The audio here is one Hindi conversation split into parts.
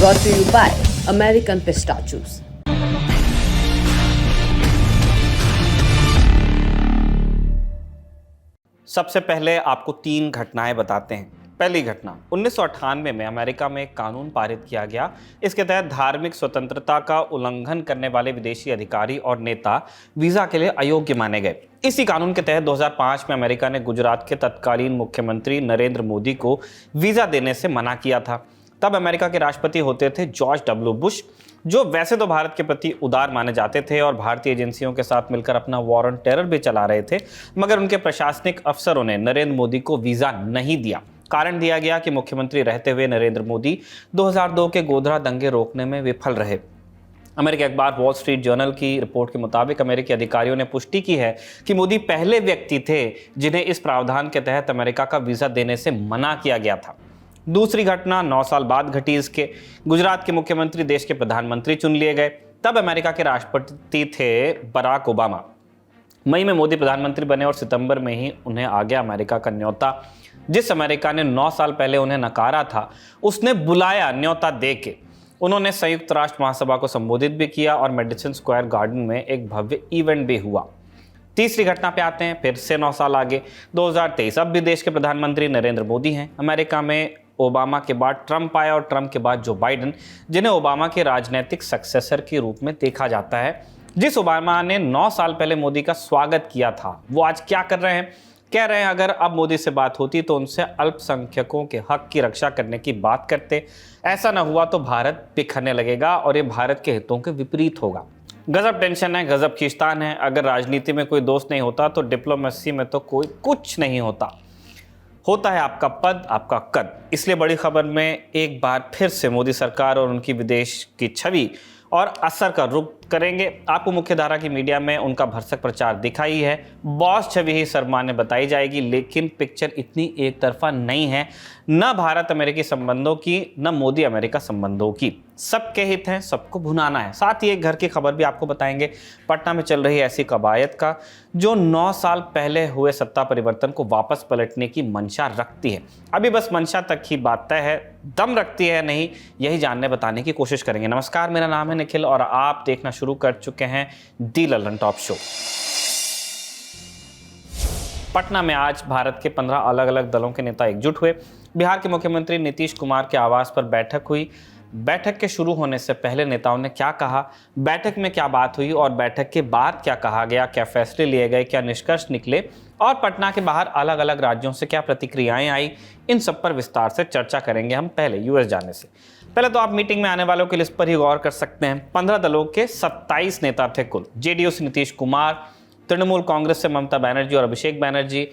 brought to you by American Pistachios. सबसे पहले आपको 3 घटनाएं बताते हैं। पहली घटना 1998 में अमेरिका में एक कानून पारित किया गया। इसके तहत धार्मिक स्वतंत्रता का उल्लंघन करने वाले विदेशी अधिकारी और नेता वीजा के लिए अयोग्य माने गए। इसी कानून के तहत 2005 में अमेरिका ने गुजरात के तत्कालीन मुख्यमंत्री नरेंद्र मोदी को वीजा देने से मना किया था। तब अमेरिका के राष्ट्रपति होते थे जॉर्ज डब्ल्यू बुश, जो वैसे तो भारत के प्रति उदार माने जाते थे और भारतीय एजेंसियों के साथ मिलकर अपना वॉर ऑन टेरर भी चला रहे थे, मगर उनके प्रशासनिक अफसरों ने नरेंद्र मोदी को वीजा नहीं दिया। कारण दिया गया कि मुख्यमंत्री रहते हुए नरेंद्र मोदी 2002 के गोधरा दंगे रोकने में विफल रहे। अमेरिकी अखबार वॉल स्ट्रीट जर्नल की रिपोर्ट के मुताबिक अमेरिकी अधिकारियों ने पुष्टि की है कि मोदी पहले व्यक्ति थे जिन्हें इस प्रावधान के तहत अमेरिका का वीजा देने से मना किया गया था। दूसरी घटना 9 साल बाद घटी। इसके गुजरात के मुख्यमंत्री देश के प्रधानमंत्री चुन लिए गए। तब अमेरिका के राष्ट्रपति थे बराक ओबामा। मई में मोदी प्रधानमंत्री बने और सितंबर में ही उन्हें आ गया अमेरिका का न्योता। जिस अमेरिका ने 9 साल पहले उन्हें नकारा था, उसने बुलाया न्योता दे के। उन्होंने संयुक्त राष्ट्र महासभा को संबोधित भी किया और मेडिसन स्क्वायर गार्डन में एक भव्य इवेंट भी हुआ। तीसरी घटना पे आते हैं, फिर से 9 साल आगे 2023। अब भी देश के प्रधानमंत्री नरेंद्र मोदी हैं। अमेरिका में ओबामा के बाद ट्रंप आया और ट्रंप के बाद जो बाइडेन, जिन्हें ओबामा के राजनीतिक सक्सेसर के रूप में देखा जाता है। जिस ओबामा ने 9 साल पहले मोदी का स्वागत किया था, वो आज क्या कर रहे हैं? कह रहे हैं अगर अब मोदी से बात होती तो उनसे अल्पसंख्यकों के हक की रक्षा करने की बात करते। ऐसा ना हुआ तो भारत बिखरने लगेगा और ये भारत के हितों के विपरीत होगा। गजब टेंशन है, गजब खींचतान है। अगर राजनीति में कोई दोस्त नहीं होता तो डिप्लोमेसी में तो कोई कुछ नहीं होता है आपका पद, आपका कद। इसलिए बड़ी खबर में एक बार फिर से मोदी सरकार और उनकी विदेश की छवि और असर का रुख करेंगे। आपको मुख्यधारा की मीडिया में उनका भरसक प्रचार दिखाई है। बॉस छवि ही सर्वमान्य बताई जाएगी, लेकिन पिक्चर इतनी एक तरफा नहीं है। न भारत अमेरिकी संबंधों की, न मोदी अमेरिका संबंधों की। सबके हित हैं, सबको भुनाना है। साथ ही एक घर की खबर भी आपको बताएंगे। पटना में चल रही ऐसी कवायद का जो 9 साल पहले हुए सत्ता परिवर्तन को वापस पलटने की मंशा रखती है। अभी बस मंशा तक ही बात तय है, दम रखती है नहीं, यही जानने बताने की कोशिश करेंगे। नमस्कार, मेरा नाम है निखिल और आप देखना शुरू कर चुके हैं दी ललन टॉप शो। पटना में आज भारत के 15 अलग अलग दलों के नेता एकजुट हुए। बिहार के मुख्यमंत्री नीतीश कुमार के आवास पर बैठक हुई। बैठक के शुरू होने से पहले नेताओं ने क्या कहा, बैठक में क्या बात हुई और बैठक के बाद क्या कहा गया, क्या फैसले लिए गए, क्या निष्कर्ष निकले और पटना के बाहर अलग अलग राज्यों से क्या प्रतिक्रियाएं आई, इन सब पर विस्तार से चर्चा करेंगे हम। पहले यूएस जाने से पहले तो आप मीटिंग में आने वालों की लिस्ट पर ही गौर कर सकते हैं। 15 दलों के 27 नेता थे कुल। जेडीयू से नीतीश कुमार, तृणमूल कांग्रेस से ममता बनर्जी और अभिषेक बनर्जी,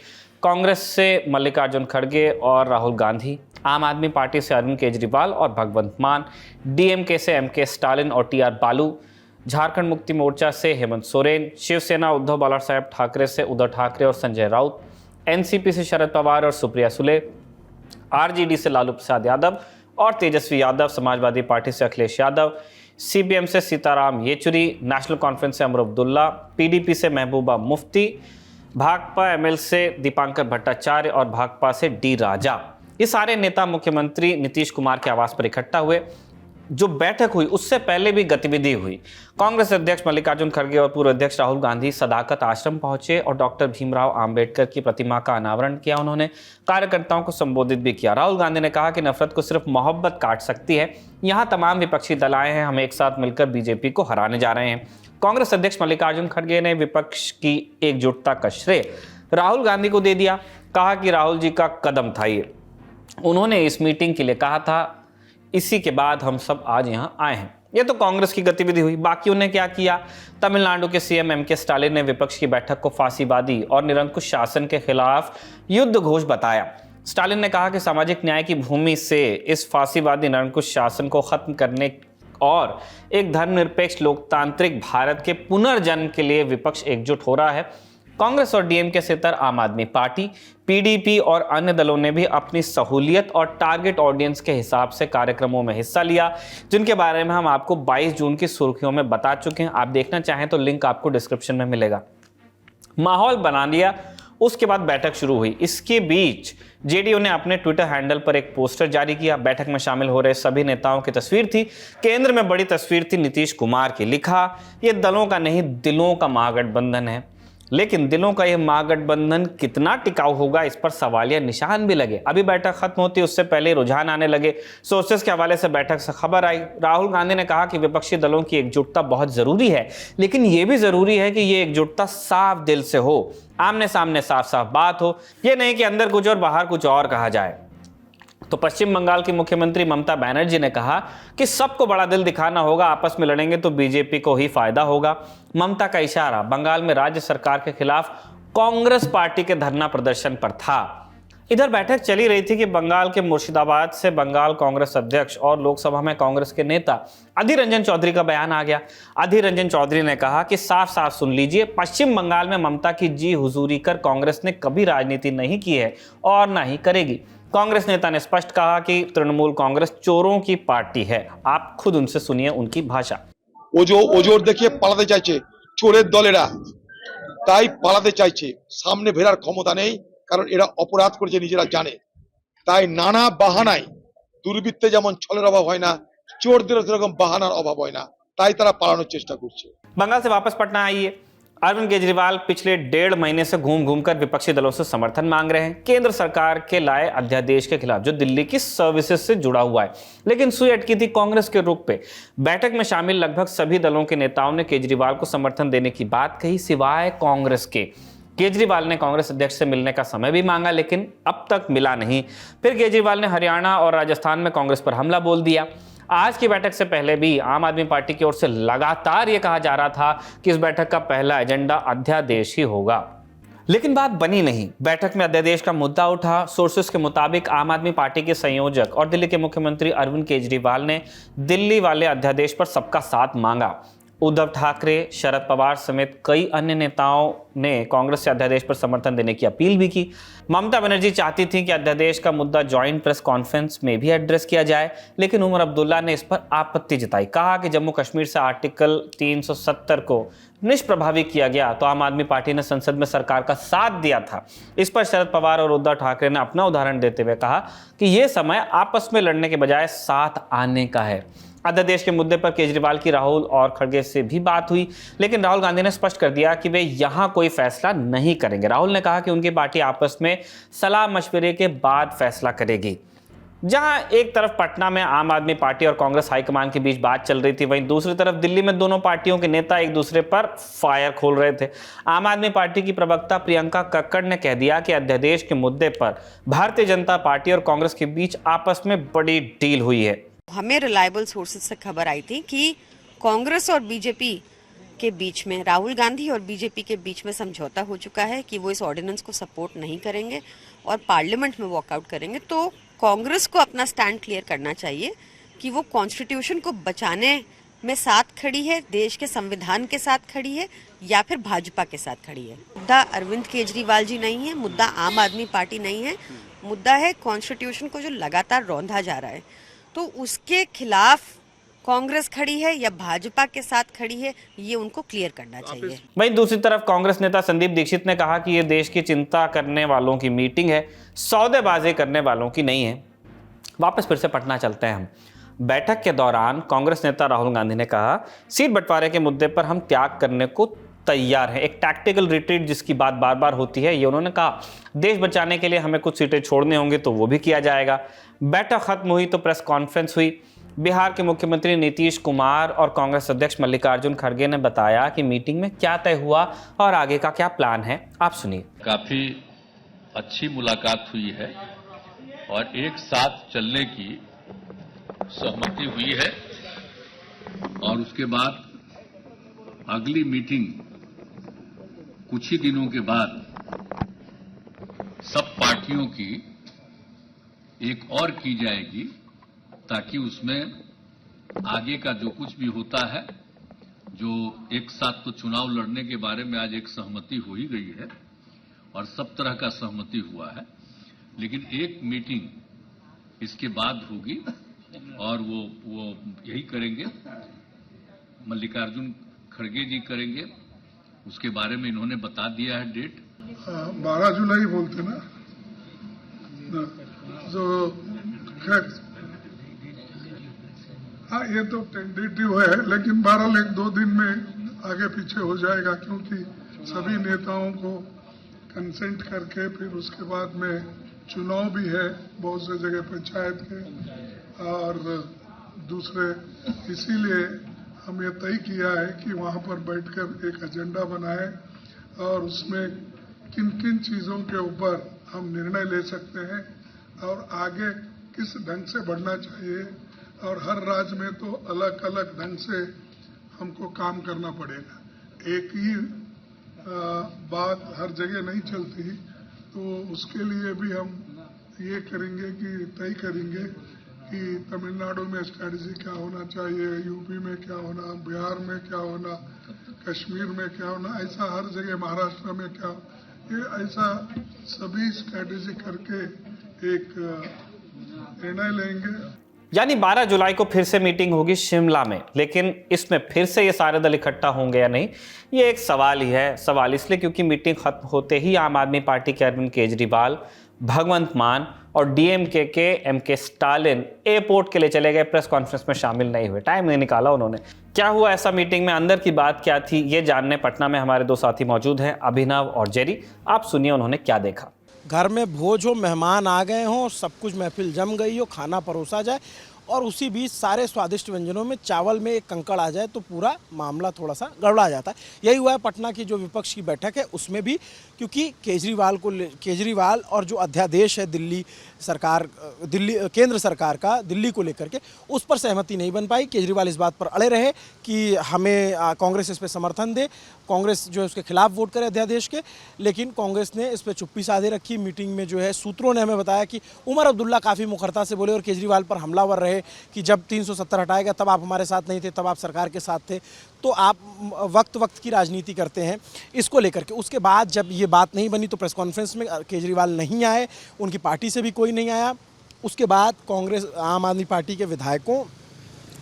कांग्रेस से मल्लिकार्जुन खड़गे और राहुल गांधी, आम आदमी पार्टी से अरविंद केजरीवाल और भगवंत मान, डीएमके से एमके स्टालिन और टीआर बालू, झारखंड मुक्ति मोर्चा से हेमंत सोरेन, शिवसेना उद्धव बालासाहेब ठाकरे से उद्धव ठाकरे और संजय राउत, एनसीपी से शरद पवार और सुप्रिया सुले, आरजेडी से लालू प्रसाद यादव और तेजस्वी यादव, समाजवादी पार्टी से अखिलेश यादव, सीपीएम से सीताराम येचुरी, नेशनल कॉन्फ्रेंस से अमर अब्दुल्ला, पीडीपी से महबूबा मुफ्ती, भाकपा एमएल से दीपांकर भट्टाचार्य और भाकपा से डी राजा। ये सारे नेता मुख्यमंत्री नीतीश कुमार के आवास पर इकट्ठा हुए। जो बैठक हुई उससे पहले भी गतिविधि हुई। कांग्रेस अध्यक्ष मल्लिकार्जुन खड़गे और पूर्व अध्यक्ष राहुल गांधी सदाकत आश्रम पहुंचे और डॉक्टर भीमराव आंबेडकर की प्रतिमा का अनावरण किया। उन्होंने कार्यकर्ताओं को संबोधित भी किया। राहुल गांधी ने कहा कि नफरत को सिर्फ मोहब्बत काट सकती है। यहाँ तमाम विपक्षी दल आए हैं, हम एक साथ मिलकर बीजेपी को हराने जा रहे हैं। कांग्रेस अध्यक्ष मल्लिकार्जुन खड़गे ने विपक्ष की एकजुटता का श्रेय राहुल गांधी को दे दिया। कहा कि राहुल जी का कदम था ये, उन्होंने इस मीटिंग के लिए कहा था, इसी के बाद हम सब आज यहां आए हैं। ये तो कांग्रेस की गतिविधि हुई। बाकी उन्हें क्या किया? तमिलनाडु के सीएम एमके स्टालिन ने विपक्ष की बैठक को फांसीवादी और निरंकुश शासन के खिलाफ युद्ध घोष बताया। स्टालिन ने कहा कि सामाजिक न्याय की भूमि से इस फांसीवादी निरंकुश शासन को खत्म करने और एक धर्मनिरपेक्ष लोकतांत्रिक भारत के पुनर्जन्म के लिए विपक्ष एकजुट हो रहा है। कांग्रेस और डीएमके से तर आम आदमी पार्टी, पीडीपी और अन्य दलों ने भी अपनी सहूलियत और टारगेट ऑडियंस के हिसाब से कार्यक्रमों में हिस्सा लिया, जिनके बारे में हम आपको 22 जून की सुर्खियों में बता चुके हैं। आप देखना चाहें तो लिंक आपको डिस्क्रिप्शन में मिलेगा। माहौल बना लिया उसके बाद बैठक शुरू हुई। इसके बीच जेडीयू ने अपने ट्विटर हैंडल पर एक पोस्टर जारी किया। बैठक में शामिल हो रहे सभी नेताओं की तस्वीर थी। केंद्र में बड़ी तस्वीर थी नीतीश कुमार की। लिखा, ये दलों का नहीं दिलों का महागठबंधन है। लेकिन दिलों का यह महागठबंधन कितना टिकाऊ होगा, इस पर सवालिया निशान भी लगे। अभी बैठक खत्म होती उससे पहले रुझान आने लगे। सोर्सेस के हवाले से बैठक से खबर आई, राहुल गांधी ने कहा कि विपक्षी दलों की एकजुटता बहुत जरूरी है, लेकिन यह भी जरूरी है कि यह एकजुटता साफ दिल से हो, आमने सामने साफ साफ बात हो, यह नहीं कि अंदर कुछ और बाहर कुछ और कहा जाए। तो पश्चिम बंगाल की मुख्यमंत्री ममता बनर्जी ने कहा कि सबको बड़ा दिल दिखाना होगा, आपस में लड़ेंगे तो बीजेपी को ही फायदा होगा। ममता का इशारा बंगाल में राज्य सरकार के खिलाफ कांग्रेस पार्टी के धरना प्रदर्शन पर था। इधर बैठक चली रही थी कि बंगाल के मुर्शिदाबाद से बंगाल कांग्रेस अध्यक्ष और लोकसभा में कांग्रेस के नेता अधीर रंजन चौधरी का बयान आ गया। अधीर रंजन चौधरी ने कहा कि साफ साफ सुन लीजिए, पश्चिम बंगाल में ममता की जी हुजूरी कर कांग्रेस ने कभी राजनीति नहीं की है और ना ही करेगी। कांग्रेस नेता ने स्पष्ट कहा कि तृणमूल कांग्रेस चोरों की पार्टी है। आप खुद उनसे सुनिए उनकी भाषा। ওজোর দেখিয়ে পালাতে চাইছে চোরের দলেরা, তাই পালাতে চাইছে। সামনে ফেরার ক্ষমতা নেই, কারণ এরা অপরাধ করেছে নিজেরা জানে। তাই নানা বাহানায়, দুর্বৃত্তে যেমন ছলের অভাব হয় না, চোরদেরও সেরকম বাহানার অভাব হয় না, তাই তারা পালানোর চেষ্টা করছে। बंगाल से वापस पटना आइए। अरविंद केजरीवाल पिछले 1.5 महीने से घूम घूमकर विपक्षी दलों से समर्थन मांग रहे हैं केंद्र सरकार के लाए अध्यादेश के खिलाफ, जो दिल्ली की सर्विसेज से जुड़ा हुआ है। लेकिन सुई अटकी थी कांग्रेस के रुख पे। बैठक में शामिल लगभग सभी दलों के नेताओं ने केजरीवाल को समर्थन देने की बात कही, सिवाय कांग्रेस के। केजरीवाल ने कांग्रेस अध्यक्ष से मिलने का समय भी मांगा, लेकिन अब तक मिला नहीं। फिर केजरीवाल ने हरियाणा और राजस्थान में कांग्रेस पर हमला बोल दिया। आज की बैठक से पहले भी आम आदमी पार्टी की ओर से लगातार यह कहा जा रहा था कि इस बैठक का पहला एजेंडा अध्यादेश ही होगा, लेकिन बात बनी नहीं। बैठक में अध्यादेश का मुद्दा उठा। सोर्सेस के मुताबिक आम आदमी पार्टी के संयोजक और दिल्ली के मुख्यमंत्री अरविंद केजरीवाल ने दिल्ली वाले अध्यादेश पर सबका साथ मांगा। उद्धव ठाकरे, शरद पवार समेत कई अन्य नेताओं ने कांग्रेस से अध्यादेश पर समर्थन देने की अपील भी की। ममता बनर्जी चाहती थी कि अध्यादेश का मुद्दा ज्वाइंट प्रेस कॉन्फ्रेंस में भी एड्रेस किया जाए, लेकिन उमर अब्दुल्ला ने इस पर आपत्ति जताई। कहा कि जम्मू कश्मीर से आर्टिकल 370 को निष्प्रभावी किया गया तो आम आदमी पार्टी ने संसद में सरकार का साथ दिया था। इस पर शरद पवार और उद्धव ठाकरे ने अपना उदाहरण देते हुए कहा कि यह समय आपस में लड़ने के बजाय साथ आने का है। अध्यादेश के मुद्दे पर केजरीवाल की राहुल और खड़गे से भी बात हुई, लेकिन राहुल गांधी ने स्पष्ट कर दिया कि वे यहां कोई फैसला नहीं करेंगे। राहुल ने कहा कि उनकी पार्टी आपस में सलाह मशवरे के बाद फैसला करेगी। जहां एक तरफ पटना में आम आदमी पार्टी और कांग्रेस हाईकमान के बीच बात चल रही थी, वहीं दूसरी तरफ दिल्ली में दोनों पार्टियों के नेता एक दूसरे पर फायर खोल रहे थे। आम आदमी पार्टी की प्रवक्ता प्रियंका कक्कड़ ने कह दिया कि अध्यादेश के मुद्दे पर भारतीय जनता पार्टी और कांग्रेस के बीच आपस में बड़ी डील हुई है। हमें रिलायबल सोर्सेज से खबर आई थी कि कांग्रेस और बीजेपी के बीच में, राहुल गांधी और बीजेपी के बीच में समझौता हो चुका है कि वो इस ऑर्डिनेंस को सपोर्ट नहीं करेंगे और पार्लियामेंट में वॉकआउट करेंगे। तो कांग्रेस को अपना स्टैंड क्लियर करना चाहिए कि वो कॉन्स्टिट्यूशन को बचाने में साथ खड़ी है, देश के संविधान के साथ खड़ी है, या फिर भाजपा के साथ खड़ी है। मुद्दा अरविंद केजरीवाल जी नहीं है, मुद्दा आम आदमी पार्टी नहीं है, मुद्दा है कॉन्स्टिट्यूशन को जो लगातार रौंदा जा रहा है, तो उसके खिलाफ कांग्रेस खड़ी है या भाजपा के साथ खड़ी है, ये उनको क्लियर करना चाहिए। वहीं दूसरी तरफ कांग्रेस नेता संदीप दीक्षित ने कहा कि ये देश की चिंता करने वालों की मीटिंग है, सौदेबाजी करने वालों की नहीं है। वापस फिर से पटना चलते हैं हम। बैठक के दौरान कांग्रेस नेता राहुल गांधी ने कहा, सीट बंटवारे के मुद्दे पर हम त्याग करने को तैयार है। एक टैक्टिकल रिट्रीट जिसकी बात बार बार होती है, ये उन्होंने कहा। देश बचाने के लिए हमें कुछ सीटें छोड़ने होंगे तो वो भी किया जाएगा। बैठक खत्म हुई तो प्रेस कॉन्फ्रेंस हुई। बिहार के मुख्यमंत्री नीतीश कुमार और कांग्रेस अध्यक्ष मल्लिकार्जुन खड़गे ने बताया कि मीटिंग में क्या तय हुआ और आगे का क्या प्लान है। आप सुनिए। काफी अच्छी मुलाकात हुई है और एक साथ चलने की सहमति हुई है और उसके बाद अगली मीटिंग कुछ ही दिनों के बाद सब पार्टियों की एक और की जाएगी, ताकि उसमें आगे का जो कुछ भी होता है, जो एक साथ तो चुनाव लड़ने के बारे में आज एक सहमति हो ही गई है और सब तरह का सहमति हुआ है, लेकिन एक मीटिंग इसके बाद होगी और वो यही करेंगे, मल्लिकार्जुन खड़गे जी करेंगे। उसके बारे में इन्होंने बता दिया है डेट। 12 जुलाई बोलते ना, जो खैर हाँ ये तो टेंटेटिव है, लेकिन 2 दिन में आगे पीछे हो जाएगा, क्योंकि सभी नेताओं को कंसेंट करके फिर उसके बाद में चुनाव भी है बहुत से जगह पंचायत के और दूसरे, इसीलिए हम ये तय किया है कि वहां पर बैठकर एक एजेंडा बनाए और उसमें किन किन चीजों के ऊपर हम निर्णय ले सकते हैं और आगे किस ढंग से बढ़ना चाहिए, और हर राज्य में तो अलग अलग ढंग से हमको काम करना पड़ेगा। एक ही बात हर जगह नहीं चलती, तो उसके लिए भी हम ये करेंगे कि तय करेंगे कि तमिलनाडु में स्ट्रेटजी क्या होना चाहिए, यूपी में क्या होना, बिहार में क्या होना, कश्मीर में क्या होना, ऐसा हर जगह, महाराष्ट्र में क्या, ये ऐसा सभी स्ट्रेटजी करके एक निर्णय लेंगे। यानी 12 जुलाई को फिर से मीटिंग होगी शिमला में, लेकिन इसमें फिर से ये सारे दल इकट्ठा होंगे या नहीं, ये एक सवाल ही है। सवाल इसलिए क्योंकि मीटिंग खत्म होते ही आम आदमी पार्टी के अरविंद केजरीवाल, भगवंत मान और डीएमके के एमके स्टालिन एयरपोर्ट के लिए चले गए, प्रेस कॉन्फ्रेंस में शामिल नहीं हुए, टाइम नहीं निकाला उन्होंने। क्या हुआ ऐसा मीटिंग में, अंदर की बात क्या थी, ये जानने पटना में हमारे 2 साथी मौजूद हैं, अभिनव और जेरी। आप सुनिए उन्होंने क्या देखा। घर में भोज हो, मेहमान आ गए हों, सब कुछ महफिल जम गई हो, खाना परोसा जाए और उसी बीच सारे स्वादिष्ट व्यंजनों में चावल में एक कंकड़ आ जाए तो पूरा मामला थोड़ा सा गड़बड़ा जाता है। यही हुआ है पटना की जो विपक्ष की बैठक है उसमें भी, क्योंकि केजरीवाल और जो अध्यादेश है केंद्र सरकार का दिल्ली को लेकर के, उस पर सहमति नहीं बन पाई। केजरीवाल इस बात पर अड़े रहे कि हमें कांग्रेस इस पर समर्थन दे, कांग्रेस जो है उसके खिलाफ वोट करे अध्यादेश के, लेकिन कांग्रेस ने इस पर चुप्पी साधे रखी। मीटिंग में जो है सूत्रों ने हमें बताया कि उमर अब्दुल्ला काफ़ी मुखरता से बोले और केजरीवाल पर हमलावर रहे कि जब 370 हटाएगा तब आप हमारे साथ नहीं थे, तब आप सरकार के साथ थे, तो आप वक्त की राजनीति करते हैं, इसको लेकर के। उसके बाद जब ये बात नहीं बनी तो प्रेस कॉन्फ्रेंस में केजरीवाल नहीं आए, उनकी पार्टी से भी कोई नहीं आया। उसके बाद कांग्रेस, आम आदमी पार्टी के विधायकों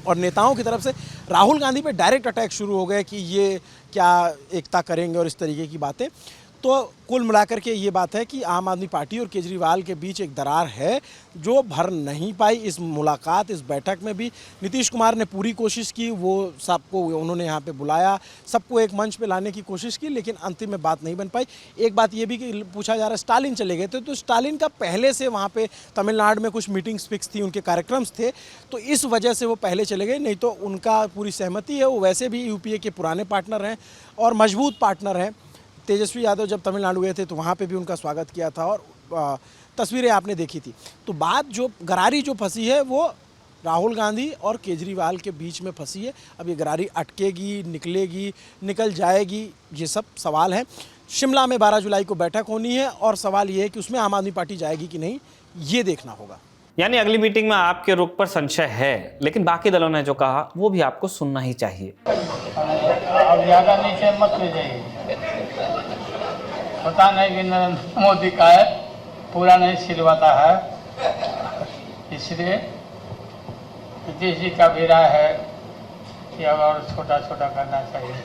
और नेताओं की तरफ से राहुल गांधी पे डायरेक्ट अटैक शुरू हो गए कि ये क्या एकता करेंगे और इस तरीके की बातें। तो कुल मिलाकर के ये बात है कि आम आदमी पार्टी और केजरीवाल के बीच एक दरार है जो भर नहीं पाई। इस मुलाकात, इस बैठक में भी नीतीश कुमार ने पूरी कोशिश की, वो सबको उन्होंने यहाँ पे बुलाया, सबको एक मंच पे लाने की कोशिश की, लेकिन अंतिम में बात नहीं बन पाई। एक बात ये भी कि पूछा जा रहा है स्टालिन चले गए थे, तो स्टालिन का पहले से वहाँ पे तमिलनाडु में कुछ मीटिंग्स फिक्स थी, उनके कार्यक्रम्स थे, तो इस वजह से वो पहले चले गए, नहीं तो उनका पूरी सहमति है। वो वैसे भी यूपीए के पुराने पार्टनर हैं और मजबूत पार्टनर हैं। तेजस्वी यादव जब तमिलनाडु गए थे तो वहाँ पे भी उनका स्वागत किया था और तस्वीरें आपने देखी थी। तो बात जो गरारी जो फंसी है वो राहुल गांधी और केजरीवाल के बीच में फंसी है। अब ये गरारी अटकेगी, निकलेगी, निकल जाएगी, ये सब सवाल हैं। शिमला में 12 जुलाई को बैठक होनी है और सवाल ये है कि उसमें आम आदमी पार्टी जाएगी कि नहीं, ये देखना होगा। यानी अगली मीटिंग में आपके रुख पर संशय है, लेकिन बाकी दलों ने जो कहा वो भी आपको सुनना ही चाहिए। अब ज्यादा नीचे मत ले जाइए, पता नहीं कि नरेंद्र मोदी का है, पूरा नहीं सिलवाता है, इसलिए नीतीश जी का भी राय है कि अब और छोटा छोटा करना चाहिए।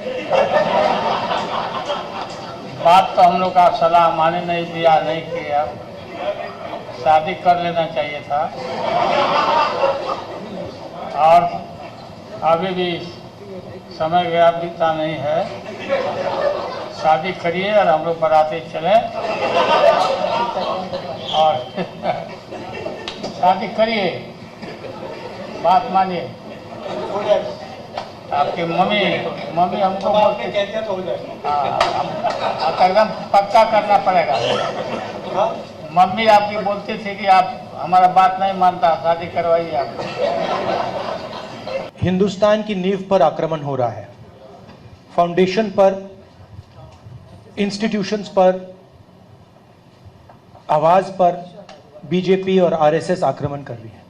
बात तो हम लोग का सलाह माने नहीं दिया, नहीं किया, शादी कर लेना चाहिए था, और अभी भी समय गया बीता नहीं है, शादी करिए और हम लोग बराती चले और शादी करिए, बात मानिए। आपकी मम्मी हमको एकदम पक्का करना पड़ेगा। मम्मी आपकी बोलती थी कि आप हमारा बात नहीं मानता, शादी करवाइए आप। हिंदुस्तान की नींव पर आक्रमण हो रहा है, फाउंडेशन पर, इंस्टीट्यूशंस पर, आवाज पर बीजेपी और आरएसएस आक्रमण कर रही है।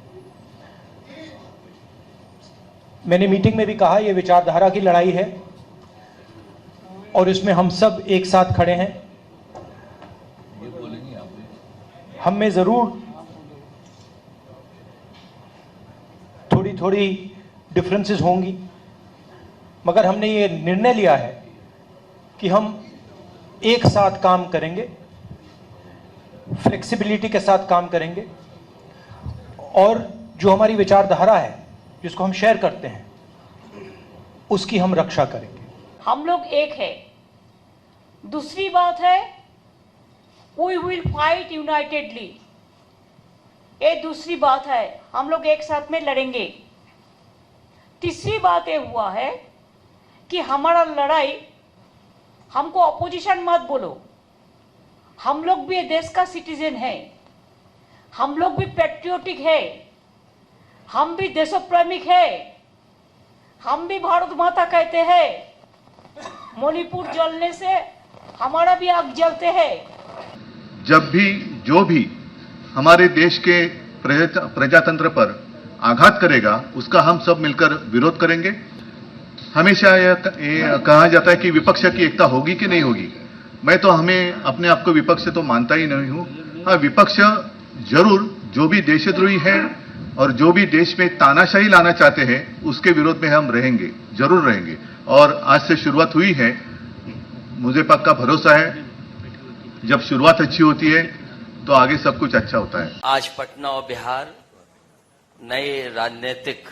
मैंने मीटिंग में भी कहा यह विचारधारा की लड़ाई है और इसमें हम सब एक साथ खड़े हैं। हम में जरूर थोड़ी थोड़ी डिफरेंसेस होंगी, मगर हमने ये निर्णय लिया है कि हम एक साथ काम करेंगे, फ्लेक्सिबिलिटी के साथ काम करेंगे और जो हमारी विचारधारा है जिसको हम शेयर करते हैं उसकी हम रक्षा करेंगे। हम लोग एक है। दूसरी बात है वी विल फाइट यूनाइटेडली। ये दूसरी बात है, हम लोग एक साथ में लड़ेंगे। तीसरी बात ये हुआ है कि हमारा लड़ाई, हमको अपोजिशन मत बोलो, हम लोग भी देश का सिटीजन है, हम लोग भी पैट्रियोटिक है, हम भी देशप्रेमिक है, हम भी भारत माता कहते हैं। मणिपुर जलने से हमारा भी आग जलते हैं। जब भी जो भी हमारे देश के प्रजातंत्र पर आघात करेगा उसका हम सब मिलकर विरोध करेंगे। हमेशा यह कहा जाता है कि विपक्ष की एकता होगी कि नहीं होगी। मैं तो अपने आप को विपक्ष तो मानता ही नहीं हूं। हाँ, विपक्ष जरूर जो भी देशद्रोही है और जो भी देश में तानाशाही लाना चाहते हैं उसके विरोध में हम रहेंगे, जरूर रहेंगे। और आज से शुरुआत हुई है, मुझे पक्का भरोसा है जब शुरुआत अच्छी होती है तो आगे सब कुछ अच्छा होता है। आज पटना और बिहार नए राजनीतिक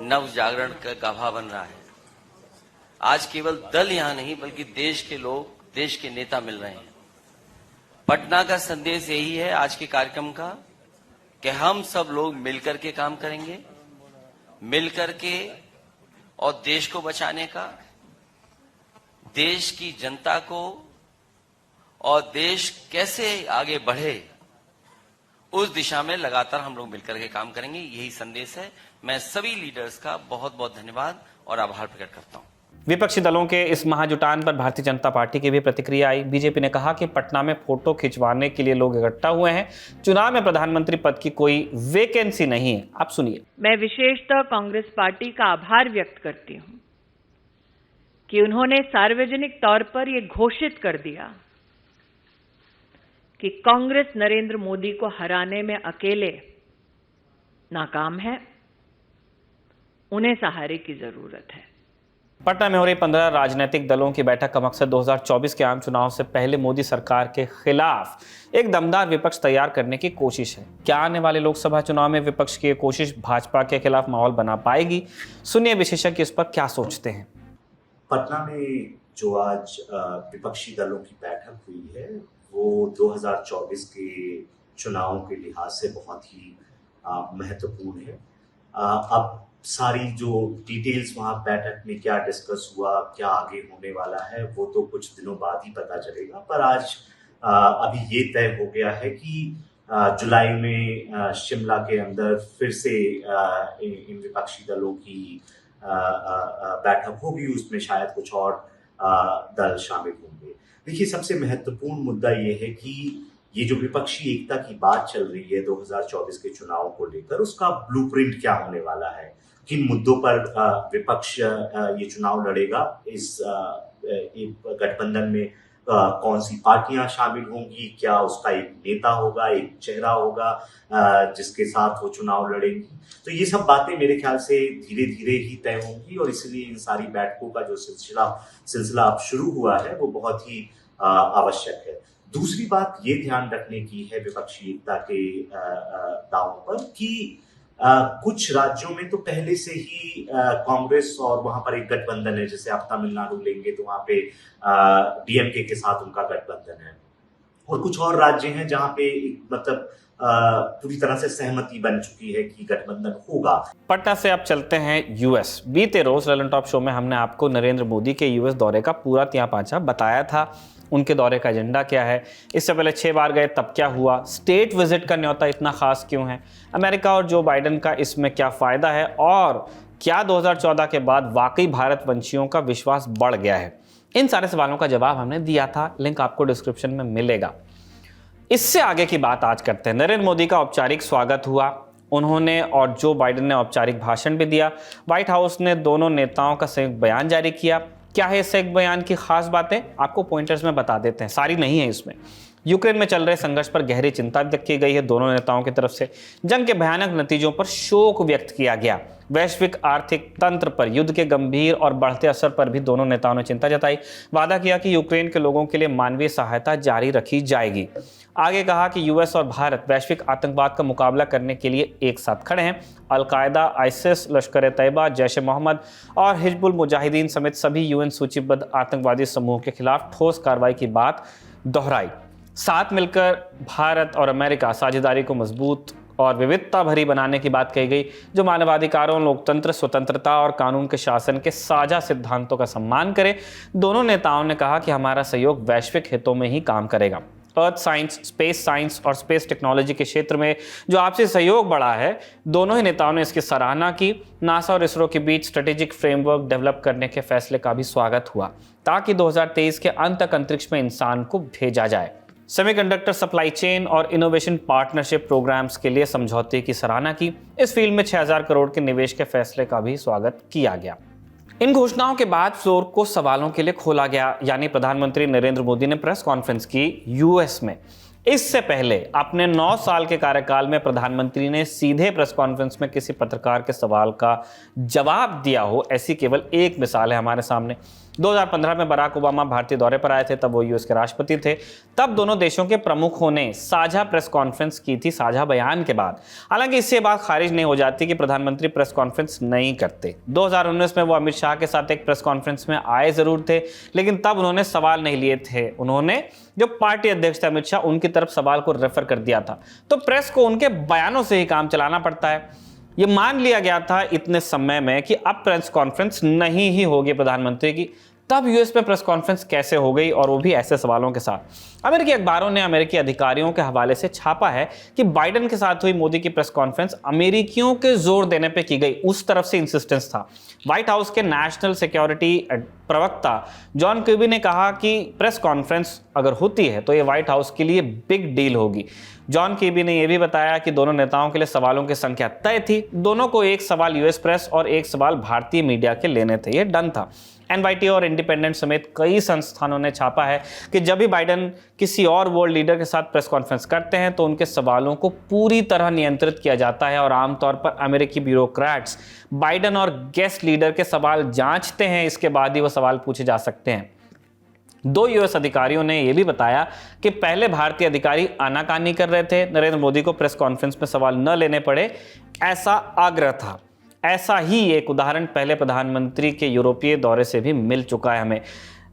नव जागरण का गाभा बन रहा है। आज केवल दल यहां नहीं बल्कि देश के लोग, देश के नेता मिल रहे हैं। पटना का संदेश यही है आज के कार्यक्रम का कि हम सब लोग मिलकर के काम करेंगे, मिलकर के और देश को बचाने का, देश की जनता को और देश कैसे आगे बढ़े उस दिशा में लगातार हम लोग मिलकर के काम करेंगे। यही संदेश है। मैं सभी लीडर्स का बहुत बहुत धन्यवाद और आभार प्रकट करता हूं। विपक्षी दलों के इस महाजुटान पर भारतीय जनता पार्टी की भी प्रतिक्रिया आई। बीजेपी ने कहा कि पटना में फोटो खिंचवाने के लिए लोग इकट्ठा हुए हैं, चुनाव में प्रधानमंत्री पद की कोई वैकेंसी नहीं है। आप सुनिए। मैं विशेषतः कांग्रेस पार्टी का आभार व्यक्त करती हूं कि उन्होंने सार्वजनिक तौर पर यह घोषित कर दिया कि कांग्रेस नरेंद्र मोदी को हराने में अकेले नाकाम है, उन्हें सहारे की जरूरत है। पटना में हो रही 15 राजनीतिक दलों की बैठक का मकसद 2024 के आम चुनाव से पहले मोदी सरकार के खिलाफ एक दमदार विपक्ष तैयार करने की कोशिश है। क्या आने वाले लोकसभा चुनाव में विपक्ष की कोशिश भाजपा के खिलाफ माहौल बना पाएगी? सुनिए विशेषज्ञ इस पर क्या सोचते हैं। पटना में जो आज विपक्षी दलों की बैठक हुई है वो 2024 के चुनावों के लिहाज से बहुत ही महत्वपूर्ण है। अब सारी जो डिटेल्स वहाँ बैठक में क्या डिस्कस हुआ, क्या आगे होने वाला है, वो तो कुछ दिनों बाद ही पता चलेगा। पर आज अभी ये तय हो गया है कि जुलाई में शिमला के अंदर फिर से इन विपक्षी दलों की बैठक होगी। उसमें शायद कुछ और दल शामिल होंगे। देखिए, सबसे महत्वपूर्ण मुद्दा ये है कि ये जो विपक्षी एकता की बात चल रही है 2024 के चुनाव को लेकर, उसका ब्लूप्रिंट क्या होने वाला है, किन मुद्दों पर विपक्ष ये चुनाव लड़ेगा, इस गठबंधन में कौन सी पार्टियां शामिल होंगी, क्या उसका एक नेता होगा, एक चेहरा होगा जिसके साथ वो चुनाव लड़ेंगी। तो ये सब बातें मेरे ख्याल से धीरे धीरे ही तय होंगी और इसलिए इन सारी बैठकों का जो सिलसिला अब शुरू हुआ है वो बहुत ही आवश्यक है। दूसरी बात ये ध्यान रखने की है विपक्षी एकता के दावों पर कि कुछ राज्यों में तो पहले से ही कांग्रेस और वहां पर एक गठबंधन है। जैसे आप तमिलनाडु लेंगे तो वहां पे डीएमके के साथ उनका गठबंधन है, और कुछ और राज्य हैं जहां पे मतलब पूरी तरह से सहमति बन चुकी है कि गठबंधन होगा। पटना से अब चलते हैं यूएस। बीते रोज ललन टॉप शो में हमने आपको नरेंद्र मोदी के यूएस दौरे का पूरा तिया पांचा बताया था। उनके दौरे का एजेंडा क्या है, इससे पहले 6 बार गए तब क्या हुआ, स्टेट विजिट का न्योता इतना खास क्यों है, अमेरिका और जो बाइडेन का इसमें क्या फ़ायदा है, और क्या 2014 के बाद वाकई भारतवंशियों का विश्वास बढ़ गया है। इन सारे सवालों का जवाब हमने दिया था, लिंक आपको डिस्क्रिप्शन में मिलेगा। इससे आगे की बात आज करते हैं। नरेंद्र मोदी का औपचारिक स्वागत हुआ, उन्होंने और जो बाइडेन ने औपचारिक भाषण भी दिया। व्हाइट हाउस ने दोनों नेताओं का संयुक्त बयान जारी किया। क्या है इस एक बयान की खास बातें, आपको पॉइंटर्स में बता देते हैं, सारी नहीं है इसमें। यूक्रेन में चल रहे संघर्ष पर गहरी चिंता व्यक्त की गई है दोनों नेताओं की तरफ से। जंग के भयानक नतीजों पर शोक व्यक्त किया गया। वैश्विक आर्थिक तंत्र पर युद्ध के गंभीर और बढ़ते असर पर भी दोनों नेताओं ने चिंता जताई। वादा किया कि यूक्रेन के लोगों के लिए मानवीय सहायता जारी रखी जाएगी। आगे कहा कि यूएस और भारत वैश्विक आतंकवाद का मुकाबला करने के लिए एक साथ खड़े हैं। अलकायदा, आईसिस, लश्कर ए तैयबा, जैश ए मोहम्मद और हिजबुल मुजाहिदीन समेत सभी यूएन सूचीबद्ध आतंकवादी समूहों के खिलाफ ठोस कार्रवाई की बात दोहराई। साथ मिलकर भारत और अमेरिका साझेदारी को मजबूत और विविधता भरी बनाने की बात कही गई, जो मानवाधिकारों, लोकतंत्र, स्वतंत्रता और कानून के शासन के साझा सिद्धांतों का सम्मान करे। दोनों नेताओं ने कहा कि हमारा सहयोग वैश्विक हितों में ही काम करेगा। अर्थ साइंस, स्पेस साइंस और स्पेस टेक्नोलॉजी के क्षेत्र में जो आपसी सहयोग बढ़ा है, दोनों ही नेताओं ने इसकी सराहना की। नासा और इसरो के बीच स्ट्रेटेजिक फ्रेमवर्क डेवलप करने के फैसले का भी स्वागत हुआ, ताकि 2023 के अंत तक अंतरिक्ष में इंसान को भेजा जाए। सेमीकंडक्टर सप्लाई चेन और इनोवेशन पार्टनरशिप प्रोग्राम्स के लिए समझौते की सराहना की। इस फील्ड में 6000 करोड़ के निवेश के फैसले का भी स्वागत किया गया। इन घोषणाओं के बाद फ्लोर को सवालों के लिए खोला गया, यानी प्रधानमंत्री नरेंद्र मोदी ने प्रेस कॉन्फ्रेंस की यूएस में। इससे पहले अपने 9 साल के कार्यकाल में प्रधानमंत्री ने सीधे प्रेस कॉन्फ्रेंस में किसी पत्रकार के सवाल का जवाब दिया हो, ऐसी केवल एक मिसाल है हमारे सामने। 2015 में बराक ओबामा भारतीय दौरे पर आए थे, तब वो यूएस के राष्ट्रपति थे। तब दोनों देशों के प्रमुखों ने साझा प्रेस कॉन्फ्रेंस की थी, साझा बयान के बाद। हालांकि इससे बात खारिज नहीं हो जाती कि प्रधानमंत्री प्रेस कॉन्फ्रेंस नहीं करते। 2019 में वो अमित शाह के साथ एक प्रेस कॉन्फ्रेंस में आए जरूर थे, लेकिन तब उन्होंने सवाल नहीं लिए थे। उन्होंने जो पार्टी अध्यक्ष थे अमित शाह, उनकी तरफ सवाल को रेफर कर दिया था। तो प्रेस को उनके बयानों से ही काम चलाना पड़ता है। ये मान लिया गया था इतने समय में कि अब प्रेस कॉन्फ्रेंस नहीं ही होगी प्रधानमंत्री की। तब यूएस में प्रेस कॉन्फ्रेंस कैसे हो गई, और वो भी ऐसे सवालों के साथ। अमेरिकी अखबारों ने अमेरिकी अधिकारियों के हवाले से छापा है कि बाइडेन के साथ हुई मोदी की प्रेस कॉन्फ्रेंस अमेरिकियों के जोर देने पे की गई, उस तरफ से इंसिस्टेंस था। व्हाइट हाउस के नेशनल सिक्योरिटी प्रवक्ता जॉन किर्बी ने कहा कि प्रेस कॉन्फ्रेंस अगर होती है तो ये व्हाइट हाउस के लिए बिग डील होगी। जॉन किर्बी ने यह भी बताया कि दोनों नेताओं के लिए सवालों की संख्या तय थी। दोनों को एक सवाल यूएस प्रेस और एक सवाल भारतीय मीडिया के लेने थे, ये डन था। एनवाईटी और इंडिपेंडेंट समेत कई संस्थानों ने छापा है कि जब भी बाइडेन किसी और वर्ल्ड लीडर के साथ प्रेस कॉन्फ्रेंस करते हैं तो उनके सवालों को पूरी तरह नियंत्रित किया जाता है, और आमतौर पर अमेरिकी ब्यूरोक्रेट्स बाइडेन और गेस्ट लीडर के सवाल जांचते हैं, इसके बाद ही वो सवाल पूछे जा सकते हैं। 2 यूएस अधिकारियों ने यह भी बताया कि पहले भारतीय अधिकारी आनाकानी कर रहे थे, नरेंद्र मोदी को प्रेस कॉन्फ्रेंस में सवाल न लेने पड़े, ऐसा आग्रह था। ऐसा ही एक उदाहरण पहले प्रधानमंत्री के यूरोपीय दौरे से भी मिल चुका है हमें।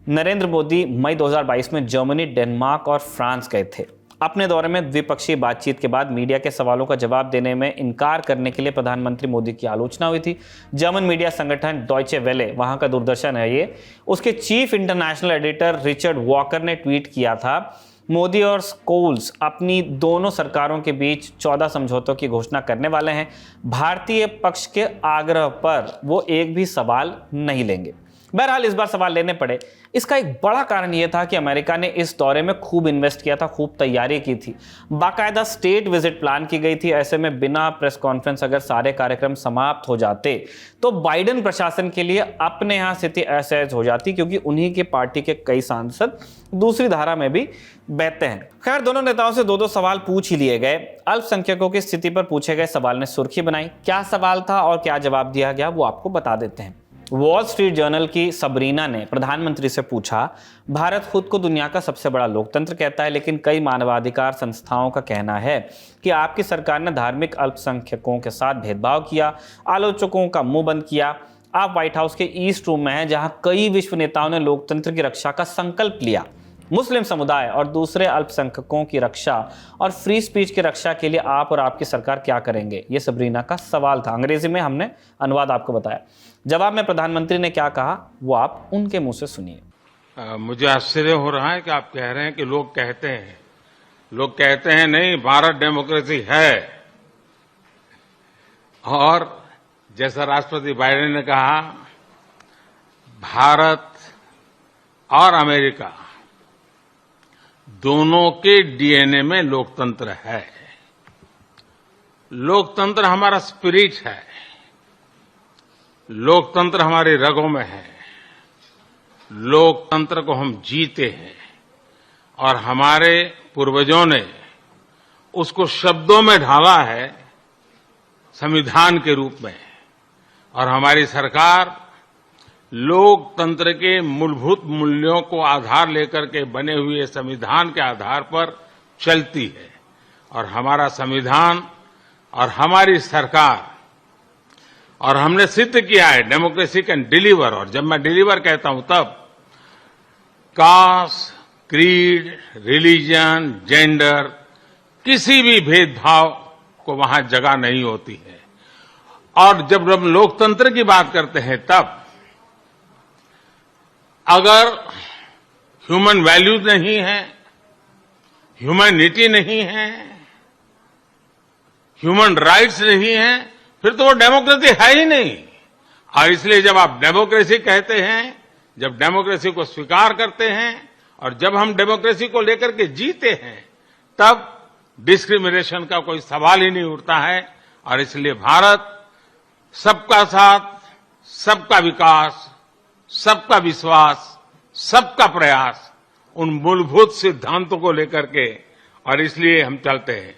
नरेंद्र मोदी मई 2022 में जर्मनी, डेनमार्क और फ्रांस गए थे। अपने दौरे में द्विपक्षीय बातचीत के बाद मीडिया के सवालों का जवाब देने में इनकार करने के लिए प्रधानमंत्री मोदी की आलोचना हुई थी। जर्मन मीडिया संगठन डॉयचे वेले, वहां का दूरदर्शन है ये, उसके chief international editor Richard walker ने ट्वीट किया था, मोदी और स्कोल्स अपनी दोनों सरकारों के बीच 14 समझौतों की घोषणा करने वाले हैं। भारतीय पक्ष के आग्रह पर वो एक भी सवाल नहीं लेंगे। बहरहाल इस बार सवाल लेने पड़े। इसका एक बड़ा कारण यह था कि अमेरिका ने इस दौरे में खूब इन्वेस्ट किया था, खूब तैयारी की थी, बाकायदा स्टेट विजिट प्लान की गई थी। ऐसे में बिना प्रेस कॉन्फ्रेंस अगर सारे कार्यक्रम समाप्त हो जाते तो बाइडेन प्रशासन के लिए अपने यहाँ स्थिति असहज हो जाती, क्योंकि उन्हीं के पार्टी के कई सांसद दूसरी धारा में भी बहते हैं। खैर, दोनों नेताओं से 2-2 सवाल पूछ ही लिए गए। अल्पसंख्यकों की स्थिति पर पूछे गए सवाल ने सुर्खी बनाई। क्या सवाल था और क्या जवाब दिया गया, वो आपको बता देते हैं। वॉल स्ट्रीट जर्नल की सबरीना ने प्रधानमंत्री से पूछा, भारत खुद को दुनिया का सबसे बड़ा लोकतंत्र कहता है, लेकिन कई मानवाधिकार संस्थाओं का कहना है कि आपकी सरकार ने धार्मिक अल्पसंख्यकों के साथ भेदभाव किया, आलोचकों का मुंह बंद किया। आप व्हाइट हाउस के ईस्ट रूम में हैं, जहां कई विश्व नेताओं ने लोकतंत्र की रक्षा का संकल्प लिया। मुस्लिम समुदाय और दूसरे अल्पसंख्यकों की रक्षा और फ्री स्पीच की रक्षा के लिए आप और आपकी सरकार क्या करेंगे, ये सबरीना का सवाल था। अंग्रेजी में हमने अनुवाद आपको बताया। जवाब में प्रधानमंत्री ने क्या कहा, वो आप उनके मुंह से सुनिए। मुझे आश्चर्य हो रहा है कि आप कह रहे हैं कि लोग कहते हैं नहीं, भारत डेमोक्रेसी है। और जैसा राष्ट्रपति बाइडेन ने कहा, भारत और अमेरिका दोनों के डीएनए में लोकतंत्र है। लोकतंत्र हमारा स्पिरिट है, लोकतंत्र हमारी रगों में है, लोकतंत्र को हम जीते हैं और हमारे पूर्वजों ने उसको शब्दों में ढाला है संविधान के रूप में, और हमारी सरकार लोकतंत्र के मूलभूत मूल्यों को आधार लेकर के बने हुए संविधान के आधार पर चलती है। और हमारा संविधान और हमारी सरकार, और हमने सिद्ध किया है डेमोक्रेसी कैन डिलीवर, और जब मैं डिलीवर कहता हूं तब कास्ट, क्रीड, रिलीजन, जेंडर, किसी भी भेदभाव को वहां जगह नहीं होती है। और जब हम लोकतंत्र की बात करते हैं तब अगर ह्यूमन वैल्यूज नहीं है, ह्यूमैनिटी नहीं है, ह्यूमन राइट्स नहीं है, फिर तो वो डेमोक्रेसी है ही नहीं। और इसलिए जब आप डेमोक्रेसी कहते हैं, जब डेमोक्रेसी को स्वीकार करते हैं और जब हम डेमोक्रेसी को लेकर के जीते हैं, तब डिस्क्रिमिनेशन का कोई सवाल ही नहीं उठता है। और इसलिए भारत सबका साथ, सबका विकास, सबका विश्वास, सबका प्रयास, उन मूलभूत सिद्धांतों को लेकर के, और इसलिए हम चलते हैं।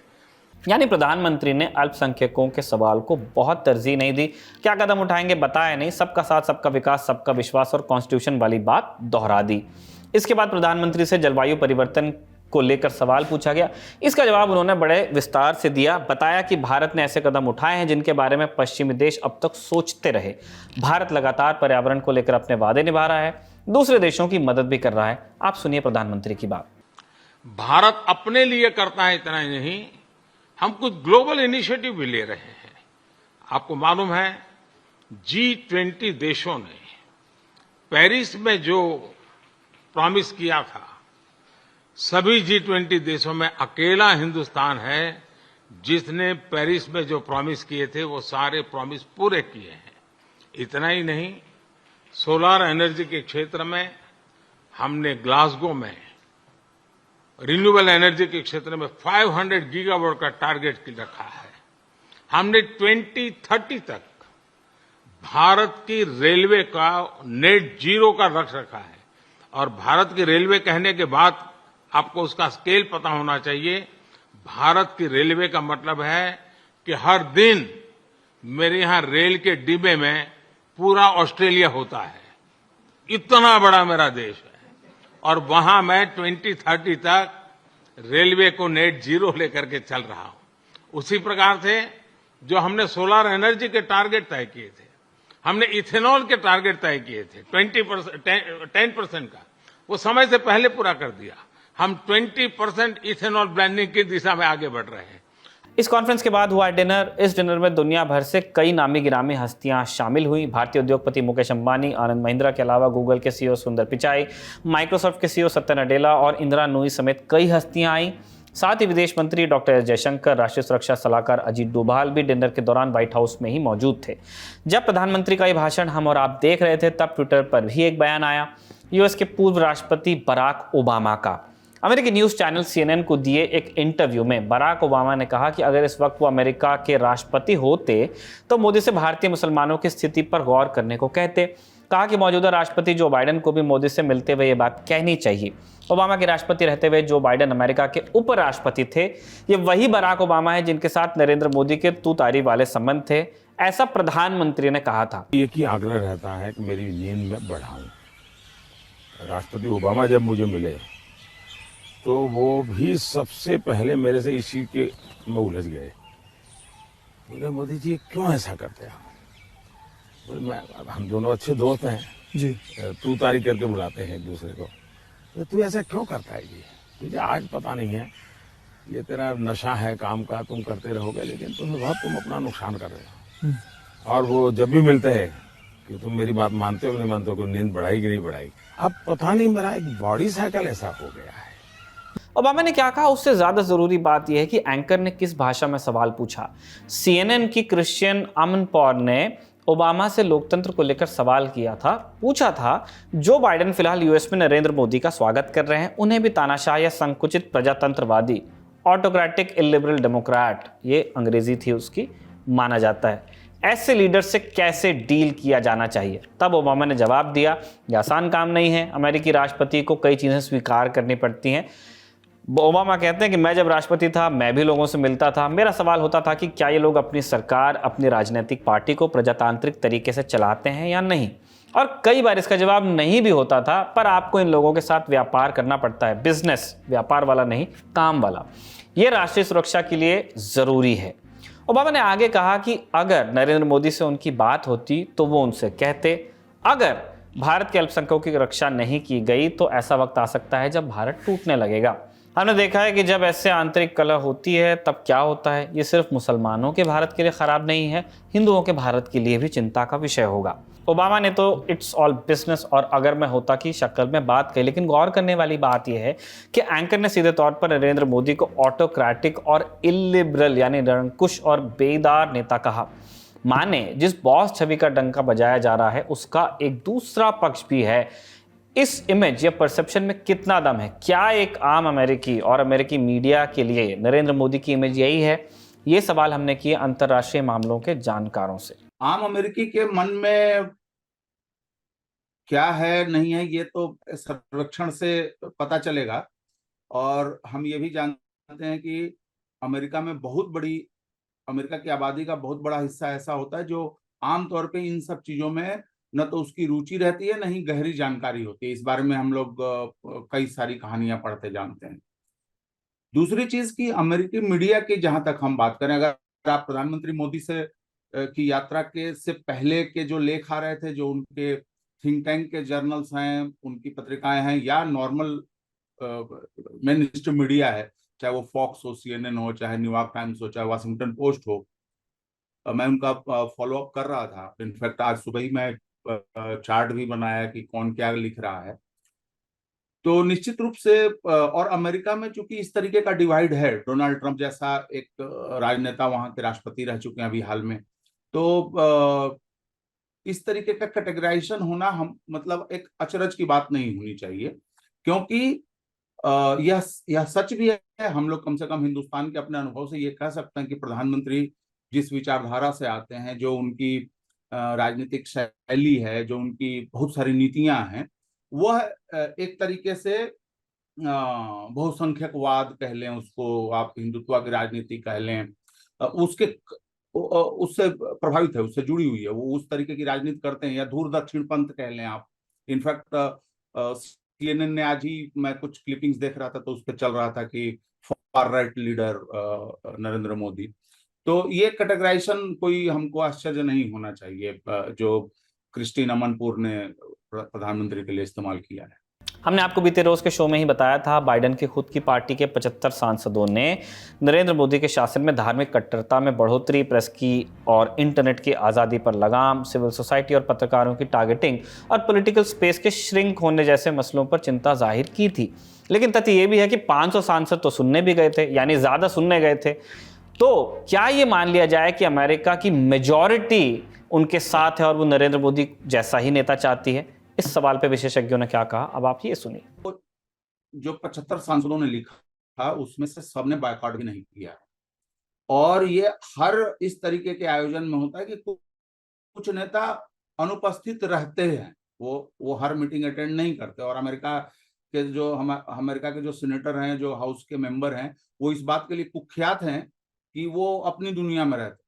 यानी प्रधानमंत्री ने अल्पसंख्यकों के सवाल को बहुत तरजीह नहीं दी। क्या कदम उठाएंगे बताया नहीं, सबका साथ, सबका विकास, सबका विश्वास और कॉन्स्टिट्यूशन वाली बात दोहरा दी। इसके बाद प्रधानमंत्री से जलवायु परिवर्तन को लेकर सवाल पूछा गया। इसका जवाब उन्होंने बड़े विस्तार से दिया। बताया कि भारत ने ऐसे कदम उठाए हैं जिनके बारे में पश्चिमी देश अब तक सोचते रहे। भारत लगातार पर्यावरण को लेकर अपने वादे निभा रहा है, दूसरे देशों की मदद भी कर रहा है। आप सुनिए प्रधानमंत्री की बात। भारत अपने लिए करता है इतना ही नहीं, हम कुछ ग्लोबल इनिशिएटिव भी ले रहे हैं। आपको मालूम है G20 देशों ने पेरिस में जो प्रॉमिस किया था, सभी G20 देशों में अकेला हिंदुस्तान है जिसने पेरिस में जो प्रॉमिस किए थे वो सारे प्रॉमिस पूरे किए हैं। इतना ही नहीं, सोलर एनर्जी के क्षेत्र में हमने ग्लासगो में रिन्यूएबल एनर्जी के क्षेत्र में 500 गीगावाट का टारगेट रखा है। हमने 2030 तक भारत की रेलवे का नेट जीरो का लक्ष्य रखा है। और भारत की रेलवे कहने के बाद आपको उसका स्केल पता होना चाहिए। भारत की रेलवे का मतलब है कि हर दिन मेरे यहां रेल के डिब्बे में पूरा ऑस्ट्रेलिया होता है। इतना बड़ा मेरा देश है, और वहां मैं 2030 तक रेलवे को नेट जीरो लेकर के चल रहा हूं। उसी प्रकार से जो हमने सोलर एनर्जी के टारगेट तय किए थे, हमने इथेनॉल के टारगेट तय किए थे 10% का, वो समय से पहले पूरा कर दिया। हम 20% इथेनॉल ब्लेंडिंग की दिशा में आगे बढ़ रहे हैं। इस कॉन्फ्रेंस के बाद हुआ डिनर। इस डिनर में दुनिया भर से कई नामी गिरामी हस्तियां शामिल हुई। भारतीय उद्योगपति मुकेश अंबानी, आनंद महिंद्रा के अलावा गूगल के सीईओ सुंदर पिचाई, माइक्रोसॉफ्ट के सीईओ सत्या नडेला और इंदिरा नूई समेत कई हस्तियां आई। साथ ही विदेश मंत्री डॉक्टर एस जयशंकर, राष्ट्रीय सुरक्षा सलाहकार अजीत डोभाल भी डिनर के दौरान व्हाइट हाउस में ही मौजूद थे। जब प्रधानमंत्री का ये भाषण हम और आप देख रहे थे, तब ट्विटर पर भी एक बयान आया यूएस के पूर्व राष्ट्रपति बराक ओबामा का। अमेरिकी न्यूज चैनल CNN को दिए एक इंटरव्यू में बराक ओबामा ने कहा कि अगर इस वक्त वो अमेरिका के राष्ट्रपति होते तो मोदी से भारतीय मुसलमानों की स्थिति पर गौर करने को कहते। कहा कि मौजूदा राष्ट्रपति जो बाइडेन को भी मोदी से मिलते हुए ये बात कहनी चाहिए। ओबामा के राष्ट्रपति रहते हुए जो बाइडेन अमेरिका के उपराष्ट्रपति थे, ये वही बराक ओबामा है जिनके साथ नरेंद्र मोदी के तूतारी वाले संबंध थे, ऐसा प्रधानमंत्री ने कहा था। एक ही आग्रह रहता है कि मेरी नींद में बढ़ाऊं। राष्ट्रपति ओबामा जब मुझे मिले तो वो भी सबसे पहले मेरे से इसी के में उलझ गए। बोले मोदी जी क्यों ऐसा करते हैं? बोले हम दोनों अच्छे दोस्त हैं जी, तू तारी करके बुलाते हैं एक दूसरे को, तो तू ऐसा क्यों करता है जी? तुझे आज पता नहीं है, ये तेरा नशा है काम का, तुम करते रहोगे, लेकिन तुम अपना नुकसान कर रहे हो। और वो जब भी मिलते हैं कि तुम मेरी बात मानते हो नहीं मानते हो, नींद बढ़ाई कि नहीं बढ़ाई। अब पता नहीं मेरा एक बॉडी साइकिल ऐसा हो गया है। ओबामा ने क्या कहा, उससे ज्यादा जरूरी बात यह है कि एंकर ने किस भाषा में सवाल पूछा। CNN की क्रिश्चियन अमनपौर ने ओबामा से लोकतंत्र को लेकर सवाल किया था, पूछा था जो बाइडेन फिलहाल यूएस में नरेंद्र मोदी का स्वागत कर रहे हैं, उन्हें भी तानाशाह या संकुचित प्रजातंत्रवादी, ऑटोक्रेटिक इलिबरल डेमोक्रेट, ये अंग्रेजी थी उसकी, माना जाता है। ऐसे लीडर से कैसे डील किया जाना चाहिए। तब ओबामा ने जवाब दिया, यह आसान काम नहीं है, अमेरिकी राष्ट्रपति को कई चीज़ें स्वीकार करनी पड़ती हैं। ओबामा कहते हैं कि मैं जब राष्ट्रपति था मैं भी लोगों से मिलता था, मेरा सवाल होता था कि क्या ये लोग अपनी सरकार, अपनी राजनीतिक पार्टी को प्रजातांत्रिक तरीके से चलाते हैं या नहीं, और कई बार इसका जवाब नहीं भी होता था। पर आपको इन लोगों के साथ व्यापार करना पड़ता है, बिजनेस, व्यापार वाला नहीं, काम वाला। ये राष्ट्रीय सुरक्षा के लिए ज़रूरी है। ओबामा ने आगे कहा कि अगर नरेंद्र मोदी से उनकी बात होती तो वो उनसे कहते, अगर भारत के अल्पसंख्यकों की रक्षा नहीं की गई तो ऐसा वक्त आ सकता है जब भारत टूटने लगेगा। हमने देखा है कि जब ऐसे आंतरिक कलह होती है तब क्या होता है। ये सिर्फ मुसलमानों के भारत के लिए खराब नहीं है, हिंदुओं के भारत के लिए भी चिंता का विषय होगा। ओबामा ने तो इट्स ऑल बिजनेस और अगर मैं होता की शक्ल में बात कही, लेकिन गौर करने वाली बात यह है कि एंकर ने सीधे तौर पर नरेंद्र मोदी को ऑटोक्रेटिक और इलिबरल यानी निरंकुश और बेदार नेता कहा। माने जिस बॉस छवि का डंका बजाया जा रहा है उसका एक दूसरा पक्ष भी है। इस इमेज या परसेप्शन में कितना दम है? क्या एक आम अमेरिकी और अमेरिकी मीडिया के लिए नरेंद्र मोदी की इमेज यही है? ये सवाल हमने किए अंतर्राष्ट्रीय मामलों के जानकारों से। आम अमेरिकी के मन में क्या है नहीं है ये तो सर्वेक्षण से पता चलेगा। और हम ये भी जानते हैं कि अमेरिका में अमेरिका की आबादी का बहुत बड़ा हिस्सा ऐसा होता है जो आमतौर पे इन सब चीजों में न तो उसकी रुचि रहती है, न ही गहरी जानकारी होती है। इस बारे में हम लोग कई सारी कहानियां पढ़ते जानते हैं। दूसरी चीज की अमेरिकी मीडिया की जहां तक हम बात करें, अगर आप प्रधानमंत्री मोदी से की यात्रा के से पहले के जो लेख आ रहे थे, जो उनके थिंक टैंक के जर्नल्स हैं, उनकी पत्रिकाएं हैं, या नॉर्मल मेन स्ट्रीम मीडिया है, चाहे वो फॉक्स हो, CNN हो, चाहे न्यूयॉर्क टाइम्स हो, चाहे वाशिंगटन पोस्ट हो, मैं उनका फॉलो अप कर रहा था। इनफैक्ट आज सुबह ही मैं चार्ट भी बनाया कि कौन क्या लिख रहा है। तो निश्चित रूप से और अमेरिका में चूंकि इस तरीके का डिवाइड है, डोनाल्ड ट्रंप जैसा एक राजनेता वहां के राष्ट्रपति रह चुके हैं अभी हाल में, तो इस तरीके का कैटेगराइजेशन होना हम मतलब एक अचरज की बात नहीं होनी चाहिए, क्योंकि यह सच भी है। हम लोग कम से कम हिंदुस्तान के अपने अनुभव से ये कह सकते हैं कि प्रधानमंत्री जिस विचारधारा से आते हैं, जो उनकी राजनीतिक शैली है, जो उनकी बहुत सारी नीतियां हैं, वह एक तरीके से बहुसंख्यकवाद कह लें उसको, आप हिंदुत्व की राजनीति कह लें, उससे प्रभावित है, उससे जुड़ी हुई है। वो उस तरीके की राजनीति करते हैं, या दूर दक्षिण पंथ कह लें आप। इनफैक्ट CNN ने आज ही, मैं कुछ क्लिपिंग्स देख रहा था तो उस पर चल रहा था कि far right leader Narendra Modi. तो ये कैटेगराइजेशन कोई हमको आश्चर्य नहीं होना चाहिए जो क्रिस्टीन अमनपुर ने प्रधानमंत्री के लिए इस्तेमाल किया है। हमने आपको बीते रोज के शो में ही बताया था, बाइडेन की खुद की पार्टी के 75 सांसदों ने नरेंद्र मोदी के शासन में धार्मिक कट्टरता में बढ़ोतरी, प्रेस की और इंटरनेट की आज़ादी पर लगाम, सिविल सोसाइटी और पत्रकारों की टारगेटिंग और पॉलिटिकल स्पेस के श्रिंक होने जैसे मसलों पर चिंता जाहिर की थी। लेकिन तथ्य ये भी है कि 500 सांसद तो सुनने भी गए थे, यानी ज़्यादा सुनने गए थे। तो क्या ये मान लिया जाए कि अमेरिका की मेजॉरिटी उनके साथ है और वो नरेंद्र मोदी जैसा ही नेता चाहती है? इस सवाल पे विशेषज्ञों ने क्या कहा, अब आप ये सुनिए। जो 75 सांसदों ने लिखा उसमें से सबने बायकॉट भी नहीं किया, और ये हर इस तरीके के आयोजन में होता है कि कुछ नेता अनुपस्थित रहते हैं, वो हर मीटिंग अटेंड नहीं करते। और अमेरिका के जो सीनेटर हैं, जो हाउस के मेंबर हैं, वो इस बात के लिए कुख्यात हैं कि वो अपनी दुनिया में रहते।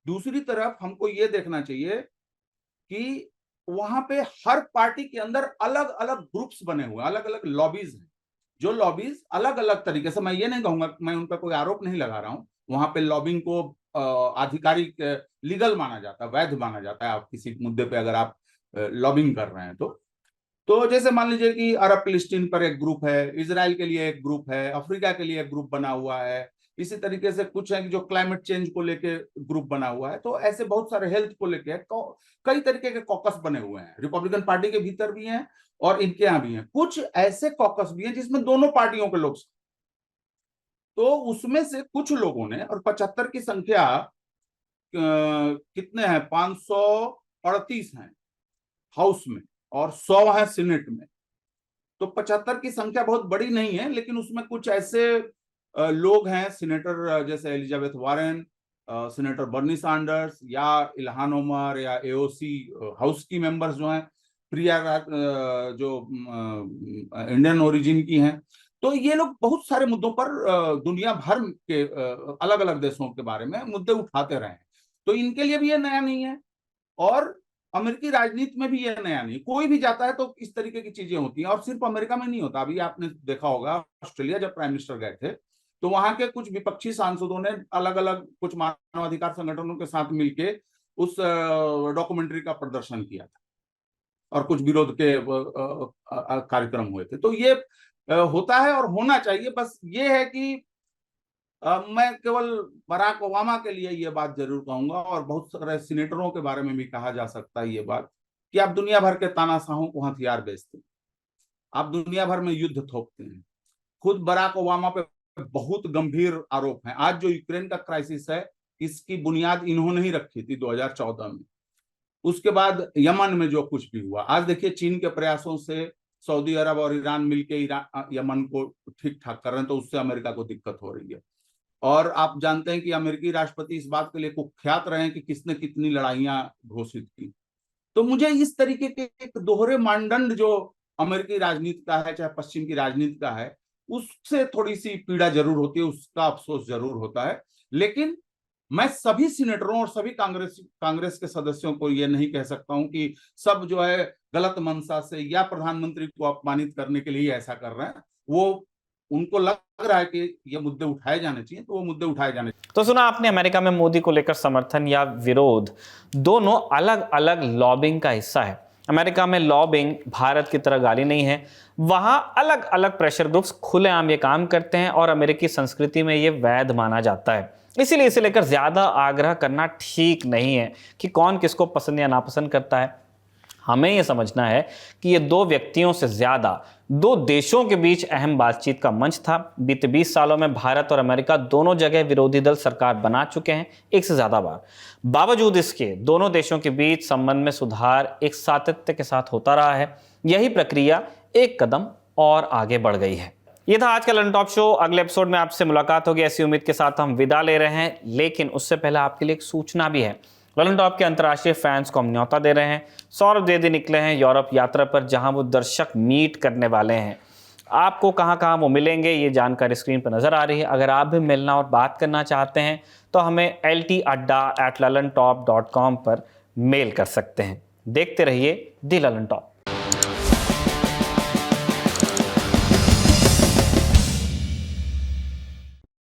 दूसरी तरफ हमको ये देखना चाहिए कि वहां पे हर पार्टी के अंदर अलग अलग ग्रुप्स बने हुए, अलग अलग लॉबीज हैं, जो लॉबीज अलग अलग तरीके से, मैं ये नहीं कहूंगा, मैं उन पर कोई आरोप नहीं लगा रहा हूं, वहां पे लॉबिंग को आधिकारिक लीगल माना जाता है, वैध माना जाता है। आप किसी मुद्दे पे अगर आप लॉबिंग कर रहे हैं तो जैसे मान लीजिए कि अरब फिलिस्तीन पर एक ग्रुप है, इजराइल के लिए एक ग्रुप है, अफ्रीका के लिए एक ग्रुप बना हुआ है, इसी तरीके से कुछ है जो क्लाइमेट चेंज को लेके ग्रुप बना हुआ है। तो ऐसे बहुत सारे हेल्थ को लेके कई तरीके के कॉकस बने हुए हैं, रिपब्लिकन पार्टी के भीतर भी हैं और इनके यहाँ भी हैं। कुछ ऐसे कॉकस भी हैं जिसमें दोनों पार्टियों के लोग, तो उसमें से कुछ लोगों ने, और 75 की संख्या कितने हैं, 538 हैं हाउस में और 100 है सीनेट में। तो 75 की संख्या बहुत बड़ी नहीं है, लेकिन उसमें कुछ ऐसे लोग हैं, सीनेटर जैसे Elizabeth Warren, senator Bernie Sanders या इल्हान ओमर या एओसी हाउस की मेंबर्स जो हैं, प्रिया जो इंडियन ओरिजिन की हैं, तो ये लोग बहुत सारे मुद्दों पर दुनिया भर के अलग अलग देशों के बारे में मुद्दे उठाते रहे हैं। तो इनके लिए भी ये नया नहीं है और अमेरिकी राजनीति में भी ये नया नहीं। कोई भी जाता है तो इस तरीके की चीजें होती हैं और सिर्फ अमेरिका में नहीं होता। अभी आपने देखा होगा ऑस्ट्रेलिया जब प्राइम मिनिस्टर गए थे तो वहां के कुछ विपक्षी सांसदों ने अलग अलग कुछ मानवाधिकार संगठनों के साथ मिलके उस डॉक्यूमेंट्री का प्रदर्शन किया था और कुछ विरोध के कार्यक्रम हुए थे। तो ये होता है और होना चाहिए। बस ये है कि मैं केवल बराक ओबामा के लिए ये बात जरूर कहूंगा और बहुत सारे सीनेटरों के बारे में भी कहा जा सकता है ये बात कि आप दुनिया भर के तानाशाहों को हथियार बेचते हैं, आप दुनिया भर में युद्ध थोपते हैं। खुद बराक ओबामा पे बहुत गंभीर आरोप हैं। आज जो यूक्रेन का क्राइसिस है इसकी बुनियाद इन्होंने ही रखी थी 2014 में। उसके बाद यमन में जो कुछ भी हुआ, आज देखिए चीन के प्रयासों से सऊदी अरब और ईरान मिलके यमन को ठीक ठाक कर रहे हैं, तो उससे अमेरिका को दिक्कत हो रही है। और आप जानते हैं कि अमेरिकी राष्ट्रपति इस बात के लिए कुख्यात रहे हैं कि किसने कितनी लड़ाइयां घोषित की। तो मुझे इस तरीके के एक दोहरे मानदंड जो अमेरिकी राजनीति का है, चाहे पश्चिम की राजनीति का है, उससे थोड़ी सी पीड़ा जरूर होती है, उसका अफसोस जरूर होता है। लेकिन मैं सभी सीनेटरों और सभी कांग्रेस के सदस्यों को यह नहीं कह सकता हूं कि सब जो है गलत मंशा से या प्रधानमंत्री को अपमानित करने के लिए ऐसा कर रहे हैं। वो उनको लग रहा है कि ये मुद्दे उठाए जाने चाहिए तो वो मुद्दे उठाए जाने चाहिए। तो सुना आपने, अमेरिका में मोदी को लेकर समर्थन या विरोध दोनों अलग अलग लॉबिंग का हिस्सा है। अमेरिका में लॉबिंग भारत की तरह गाली नहीं है, वहां अलग अलग प्रेशर ग्रुप्स खुलेआम ये काम करते हैं और अमेरिकी संस्कृति में ये वैध माना जाता है। इसीलिए इसे लेकर ज्यादा आग्रह करना ठीक नहीं है कि कौन किसको पसंद या नापसंद करता है। हमें यह समझना है कि ये दो व्यक्तियों से ज्यादा दो देशों के बीच अहम बातचीत का मंच था। बीते 20 सालों में भारत और अमेरिका दोनों जगह विरोधी दल सरकार बना चुके हैं, एक से ज्यादा बार। बावजूद इसके दोनों देशों के बीच संबंध में सुधार एक सातत्य के साथ होता रहा है। यही प्रक्रिया एक कदम और आगे बढ़ गई है। यह था आज का लंडन टॉप शो। अगले एपिसोड में आपसे मुलाकात होगी, ऐसी उम्मीद के साथ हम विदा ले रहे हैं। लेकिन उससे पहले आपके लिए एक सूचना भी है। लंडन टॉप के अंतर्राष्ट्रीय फैंस को हम न्योता दे रहे हैं। सौरभ द्विवेदी निकले हैं यूरोप यात्रा पर, जहां वो दर्शक मीट करने वाले हैं। आपको कहां कहां वो मिलेंगे ये जानकारी स्क्रीन पर नजर आ रही है। अगर आप भी मिलना और बात करना चाहते हैं तो हमें lt@lalantop.com पर मेल कर सकते हैं। देखते रहिए दी ललन टॉप।